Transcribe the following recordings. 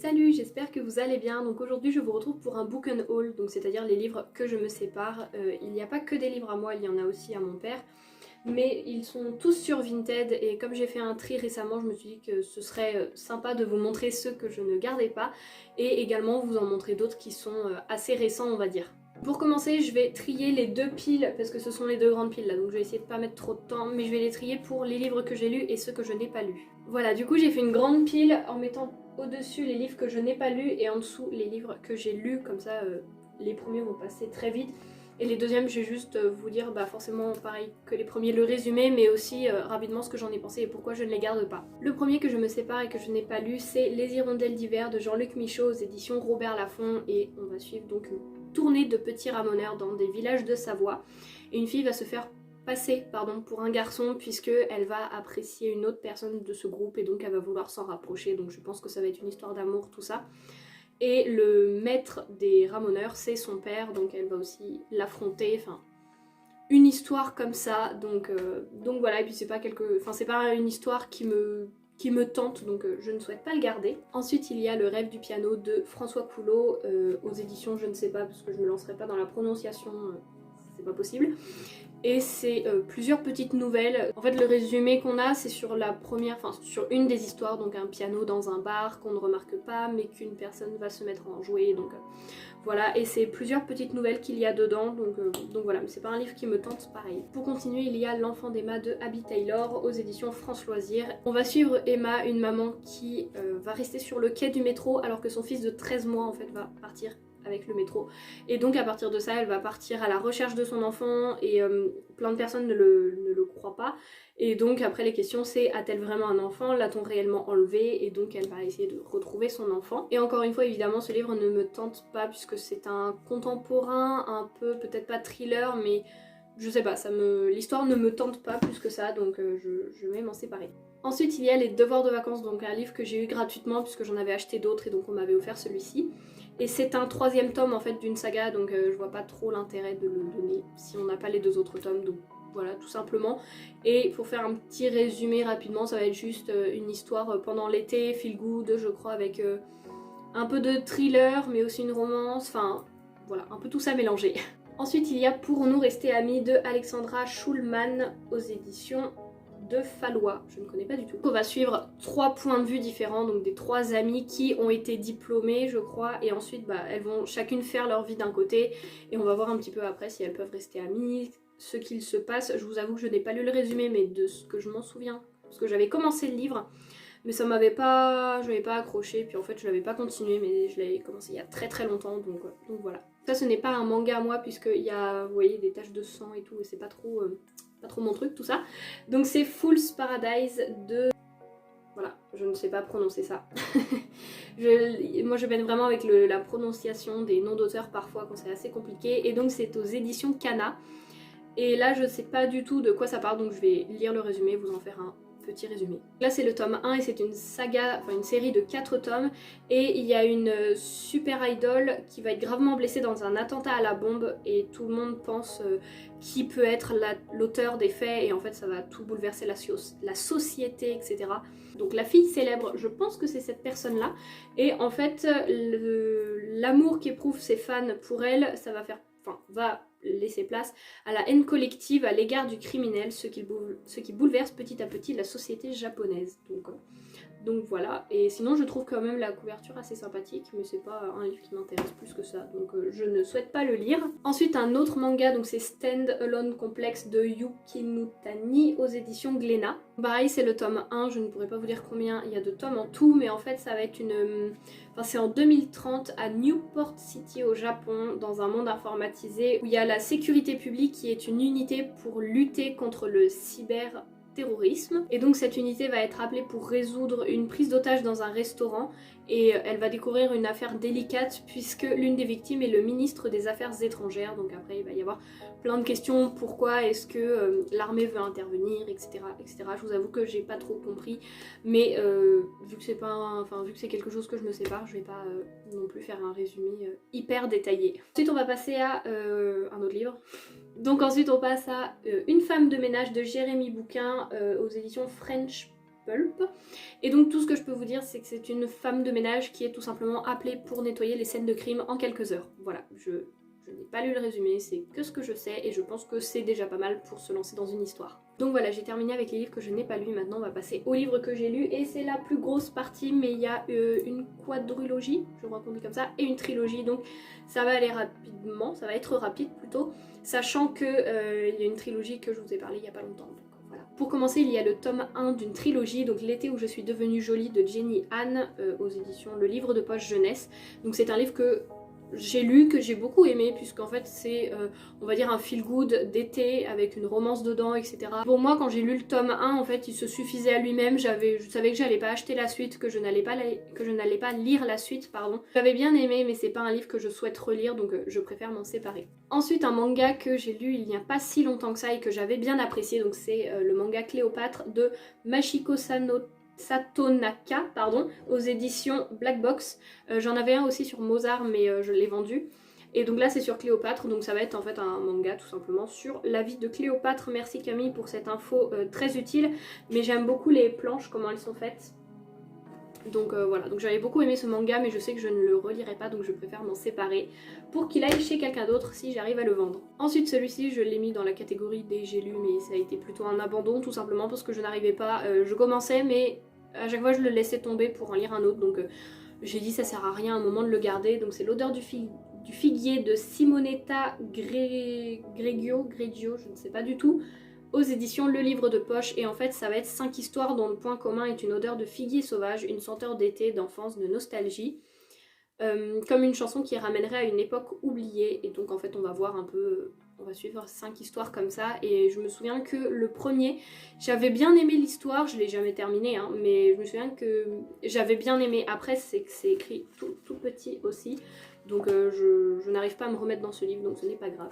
Salut, j'espère que vous allez bien. Donc aujourd'hui je vous retrouve pour un book and haul, donc c'est-à-dire les livres que je me sépare. Il n'y a pas que des livres à moi, il y en a aussi à mon père. Mais ils sont tous sur Vinted et comme j'ai fait un tri récemment, je me suis dit que ce serait sympa de vous montrer ceux que je ne gardais pas et également vous en montrer d'autres qui sont assez récents on va dire. Pour commencer, je vais trier les deux piles parce que ce sont les deux grandes piles là, donc je vais essayer de pas mettre trop de temps, mais je vais les trier pour les livres que j'ai lus et ceux que je n'ai pas lus. Voilà, du coup j'ai fait une grande pile en mettant au-dessus les livres que je n'ai pas lus et en dessous les livres que j'ai lus, comme ça les premiers vont passer très vite. Et les deuxièmes, je vais juste vous dire forcément pareil que les premiers, le résumé, mais aussi rapidement ce que j'en ai pensé et pourquoi je ne les garde pas. Le premier que je me sépare et que je n'ai pas lu, c'est Les Hirondelles d'hiver de Jean-Luc Michaud aux éditions Robert Laffont, et on va suivre donc une tournée de petits ramoneurs dans des villages de Savoie. Et une fille va se faire passer pour un garçon puisque elle va apprécier une autre personne de ce groupe et donc elle va vouloir s'en rapprocher, donc je pense que ça va être une histoire d'amour tout ça. Et le maître des ramoneurs c'est son père, donc elle va aussi l'affronter, enfin une histoire comme ça, donc voilà. Et puis c'est pas une histoire qui me tente, donc je ne souhaite pas le garder. Ensuite il y a Le Rêve du piano de François Couleau aux éditions je ne sais pas parce que je me lancerai pas dans la prononciation, c'est pas possible. Et c'est plusieurs petites nouvelles. En fait le résumé qu'on a c'est sur sur une des histoires, donc un piano dans un bar qu'on ne remarque pas mais qu'une personne va se mettre à en jouer, donc voilà. Et c'est plusieurs petites nouvelles qu'il y a dedans, donc voilà, mais c'est pas un livre qui me tente pareil. Pour continuer il y a L'Enfant d'Emma de Abby Taylor aux éditions France Loisirs. On va suivre Emma, une maman qui va rester sur le quai du métro alors que son fils de 13 mois en fait va partir avec le métro, et donc à partir de ça elle va partir à la recherche de son enfant et plein de personnes ne le croient pas, et donc après les questions c'est a-t-elle vraiment un enfant, l'a-t-on réellement enlevé, et donc elle va essayer de retrouver son enfant. Et encore une fois évidemment ce livre ne me tente pas puisque c'est un contemporain un peu, peut-être pas thriller, mais je sais pas, l'histoire ne me tente pas plus que ça, donc je vais m'en séparer. Ensuite il y a Les Devoirs de vacances, donc un livre que j'ai eu gratuitement puisque j'en avais acheté d'autres et donc on m'avait offert celui-ci. Et c'est un troisième tome en fait d'une saga, donc je vois pas trop l'intérêt de le donner si on n'a pas les deux autres tomes, donc voilà tout simplement. Et pour faire un petit résumé rapidement, ça va être juste une histoire pendant l'été, feel good je crois, avec un peu de thriller mais aussi une romance, enfin voilà, un peu tout ça mélangé. Ensuite il y a Pour nous rester amis de Alexandra Schulman aux éditions de Fallois, je ne connais pas du tout. On va suivre 3 points de vue différents, donc des 3 amies qui ont été diplômées je crois, et ensuite elles vont chacune faire leur vie d'un côté et on va voir un petit peu après si elles peuvent rester amies, ce qu'il se passe. Je vous avoue que je n'ai pas lu le résumé, mais de ce que je m'en souviens, parce que j'avais commencé le livre mais ça m'avait pas, je m'avais pas accroché, puis en fait je l'avais pas continué, mais je l'avais commencé il y a très longtemps, donc voilà. Ça ce n'est pas un manga à moi puisqu'il y a, vous voyez, des taches de sang et tout, et c'est pas trop mon truc tout ça. Donc c'est Fool's Paradise de... Voilà, je ne sais pas prononcer ça. Moi je peine vraiment avec la prononciation des noms d'auteurs parfois quand c'est assez compliqué, et donc c'est aux éditions Kana. Et là je sais pas du tout de quoi ça parle, donc je vais lire le résumé, vous en faire un petit résumé. Là c'est le tome 1 et c'est une saga, enfin une série de 4 tomes, et il y a une super idol qui va être gravement blessée dans un attentat à la bombe et tout le monde pense qui peut être l'auteur des faits, et en fait ça va tout bouleverser la société, etc. Donc la fille célèbre, je pense que c'est cette personne là, et en fait l'amour qu'éprouvent ses fans pour elle, ça va laisser place à la haine collective à l'égard du criminel, ce qui bouleverse petit à petit la société japonaise. Donc voilà, et sinon je trouve quand même la couverture assez sympathique, mais c'est pas un livre qui m'intéresse plus que ça, donc je ne souhaite pas le lire. Ensuite un autre manga, donc c'est Stand Alone Complex de Yukinutani aux éditions Glénat. Pareil c'est le tome 1, je ne pourrais pas vous dire combien il y a de tomes en tout, mais en fait ça va être c'est en 2030 à Newport City au Japon, dans un monde informatisé où il y a la sécurité publique qui est une unité pour lutter contre le cyberterrorisme. Et donc cette unité va être appelée pour résoudre une prise d'otage dans un restaurant, et elle va découvrir une affaire délicate puisque l'une des victimes est le ministre des Affaires étrangères. Donc après il va y avoir plein de questions, pourquoi est-ce que l'armée veut intervenir, etc., etc. Je vous avoue que j'ai pas trop compris, mais vu que c'est quelque chose que je me sépare, je vais pas non plus faire un résumé hyper détaillé. Ensuite on va passer à un autre livre. Donc ensuite on passe à Une femme de ménage de Jérémy Bouquin aux éditions French Pulp. Et donc tout ce que je peux vous dire, c'est que c'est une femme de ménage qui est tout simplement appelée pour nettoyer les scènes de crime en quelques heures. Voilà, je n'ai pas lu le résumé, c'est que ce que je sais et je pense que c'est déjà pas mal pour se lancer dans une histoire. Donc voilà, j'ai terminé avec les livres que je n'ai pas lus, maintenant on va passer aux livres que j'ai lus et c'est la plus grosse partie, mais il y a une quadrilogie, je crois qu'on dit comme ça, et une trilogie, donc ça va aller rapidement, ça va être rapide plutôt, sachant que il y a une trilogie que je vous ai parlé il y a pas longtemps. Donc voilà. Pour commencer, il y a le tome 1 d'une trilogie, donc L'été où je suis devenue jolie de Jenny Han aux éditions Le Livre de Poche Jeunesse. Donc c'est un livre que j'ai lu, que j'ai beaucoup aimé, puisqu'en fait c'est on va dire un feel good d'été avec une romance dedans, etc. Pour moi, quand j'ai lu le tome 1, en fait il se suffisait à lui-même, je savais que j'allais pas acheter la suite, que je n'allais pas lire la suite, pardon. J'avais bien aimé, mais c'est pas un livre que je souhaite relire, donc je préfère m'en séparer. Ensuite, un manga que j'ai lu il n'y a pas si longtemps que ça et que j'avais bien apprécié, donc c'est le manga Cléopâtre de Machiko Satonaka, pardon, aux éditions Black Box. J'en avais un aussi sur Mozart, mais je l'ai vendu. Et donc là c'est sur Cléopâtre, donc ça va être en fait un manga tout simplement sur la vie de Cléopâtre. Merci Camille pour cette info très utile, mais j'aime beaucoup les planches, comment elles sont faites. Donc voilà, donc j'avais beaucoup aimé ce manga, mais je sais que je ne le relirai pas, donc je préfère m'en séparer pour qu'il aille chez quelqu'un d'autre si j'arrive à le vendre. Ensuite celui-ci je l'ai mis dans la catégorie des j'ai lu, mais ça a été plutôt un abandon tout simplement parce que je n'arrivais pas, je commençais mais à chaque fois je le laissais tomber pour en lire un autre, donc j'ai dit ça sert à rien à un moment de le garder. Donc c'est L'odeur du figuier de Simonetta Greggio, je ne sais pas du tout, aux éditions Le Livre de Poche. Et en fait ça va être 5 histoires dont le point commun est une odeur de figuier sauvage, une senteur d'été, d'enfance, de nostalgie, comme une chanson qui ramènerait à une époque oubliée. Et donc en fait on va voir un peu, on va suivre 5 histoires comme ça. Et je me souviens que le premier, j'avais bien aimé l'histoire, je l'ai jamais terminé hein, mais je me souviens que j'avais bien aimé. Après c'est que c'est écrit tout petit aussi, donc je n'arrive pas à me remettre dans ce livre, donc ce n'est pas grave.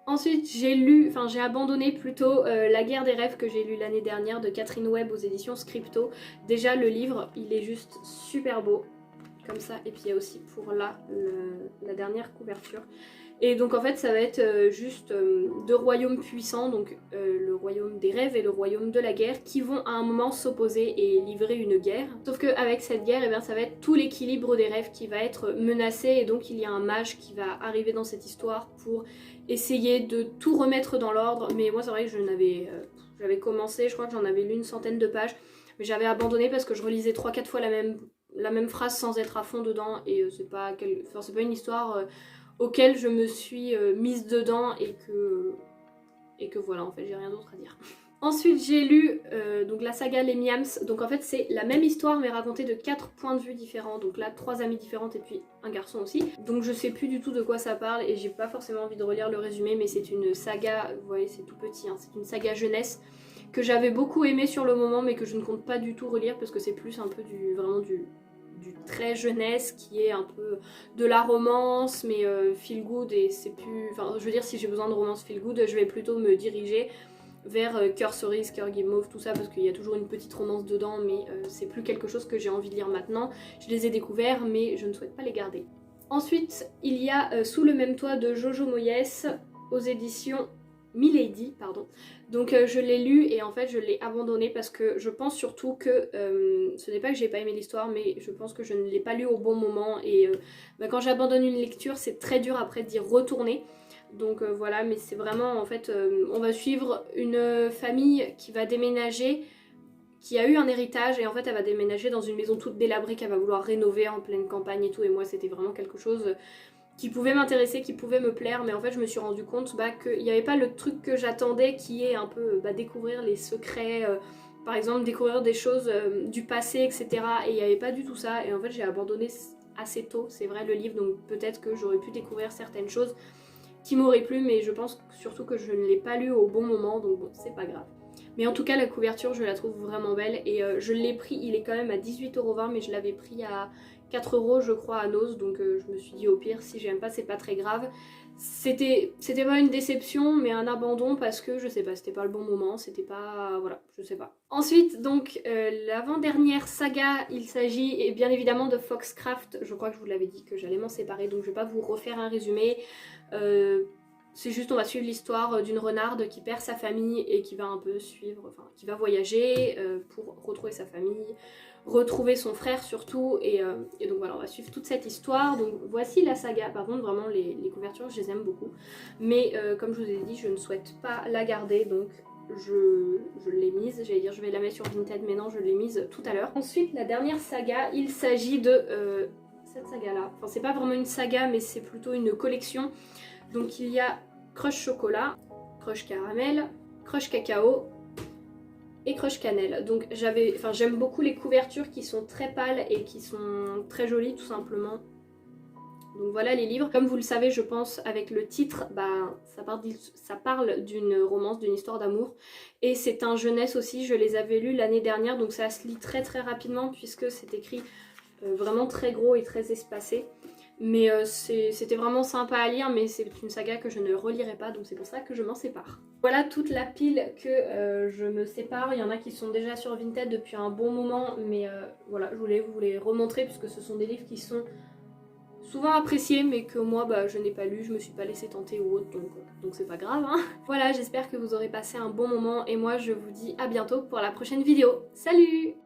Ensuite j'ai abandonné plutôt La guerre des rêves que j'ai lu l'année dernière de Catherine Webb aux éditions Scripto. Déjà le livre il est juste super beau comme ça, et puis il y a aussi pour là la dernière couverture. Et donc en fait ça va être juste deux royaumes puissants, donc le royaume des rêves et le royaume de la guerre, qui vont à un moment s'opposer et livrer une guerre. Sauf qu'avec cette guerre, eh bien, ça va être tout l'équilibre des rêves qui va être menacé, et donc il y a un mage qui va arriver dans cette histoire pour essayer de tout remettre dans l'ordre. Mais moi c'est vrai que j'avais commencé, je crois que j'en avais lu une centaine de pages, mais j'avais abandonné parce que je relisais 3-4 fois la même phrase sans être à fond dedans, et c'est pas une histoire auquel je me suis mise dedans, et que voilà, en fait j'ai rien d'autre à dire. Ensuite j'ai lu donc la saga Les Miams, donc en fait c'est la même histoire mais racontée de 4 points de vue différents, donc là 3 amies différentes et puis un garçon aussi. Donc je sais plus du tout de quoi ça parle et j'ai pas forcément envie de relire le résumé, mais c'est une saga, vous voyez c'est tout petit, hein, c'est une saga jeunesse que j'avais beaucoup aimé sur le moment mais que je ne compte pas du tout relire parce que c'est plus un peu vraiment du très jeunesse, qui est un peu de la romance mais feel good, et c'est plus, enfin je veux dire si j'ai besoin de romance feel good je vais plutôt me diriger vers Cœur Cerise, Cœur Guimauve, tout ça, parce qu'il y a toujours une petite romance dedans, mais c'est plus quelque chose que j'ai envie de lire maintenant. Je les ai découverts mais je ne souhaite pas les garder. Ensuite il y a Sous le même toit de Jojo Moyes aux éditions Milady, pardon. Donc je l'ai lu et en fait je l'ai abandonné parce que je pense surtout que ce n'est pas que j'ai pas aimé l'histoire, mais je pense que je ne l'ai pas lu au bon moment, et quand j'abandonne une lecture c'est très dur après d'y retourner. Donc voilà, mais c'est vraiment en fait on va suivre une famille qui va déménager, qui a eu un héritage, et en fait elle va déménager dans une maison toute délabrée qu'elle va vouloir rénover en pleine campagne et tout, et moi c'était vraiment quelque chose qui pouvait m'intéresser, qui pouvait me plaire, mais en fait je me suis rendu compte qu'il n'y avait pas le truc que j'attendais, qui est un peu découvrir les secrets, par exemple découvrir des choses du passé, etc. Et il n'y avait pas du tout ça, et en fait j'ai abandonné assez tôt, c'est vrai, le livre, donc peut-être que j'aurais pu découvrir certaines choses qui m'auraient plu, mais je pense surtout que je ne l'ai pas lu au bon moment, donc bon, c'est pas grave. Mais en tout cas la couverture je la trouve vraiment belle, et je l'ai pris, il est quand même à 18,20 €, mais je l'avais pris à 4 € je crois à Noz, donc je me suis dit au pire si j'aime pas c'est pas très grave. C'était pas une déception mais un abandon parce que je sais pas, c'était pas le bon moment, c'était pas, voilà, je sais pas. Ensuite donc l'avant-dernière saga, il s'agit bien évidemment de Foxcraft. Je crois que je vous l'avais dit que j'allais m'en séparer, donc je vais pas vous refaire un résumé. C'est juste, on va suivre l'histoire d'une renarde qui perd sa famille et qui va un peu suivre, enfin qui va voyager pour retrouver sa famille, retrouver son frère surtout, et donc voilà, on va suivre toute cette histoire. Donc voici la saga. Par contre vraiment les couvertures je les aime beaucoup, mais comme je vous ai dit je ne souhaite pas la garder, donc je l'ai mise, j'allais dire je vais la mettre sur Vinted, mais non, je l'ai mise tout à l'heure. Ensuite la dernière saga, il s'agit de cette saga là, enfin c'est pas vraiment une saga mais c'est plutôt une collection. Donc il y a Crush chocolat, Crush caramel, Crush cacao et Crush cannelle. Donc j'aime beaucoup les couvertures qui sont très pâles et qui sont très jolies tout simplement. Donc voilà les livres. Comme vous le savez je pense avec le titre, bah, ça parle d'une romance, d'une histoire d'amour. Et c'est un jeunesse aussi, je les avais lus l'année dernière, donc ça se lit très très rapidement puisque c'est écrit vraiment très gros et très espacé. Mais c'était vraiment sympa à lire, mais c'est une saga que je ne relirai pas, donc c'est pour ça que je m'en sépare. Voilà toute la pile que je me sépare. Il y en a qui sont déjà sur Vinted depuis un bon moment, mais voilà, je voulais vous les remontrer puisque ce sont des livres qui sont souvent appréciés, mais que moi bah, je n'ai pas lu, je me suis pas laissée tenter ou autre, donc c'est pas grave, hein. Voilà, j'espère que vous aurez passé un bon moment et moi je vous dis à bientôt pour la prochaine vidéo. Salut!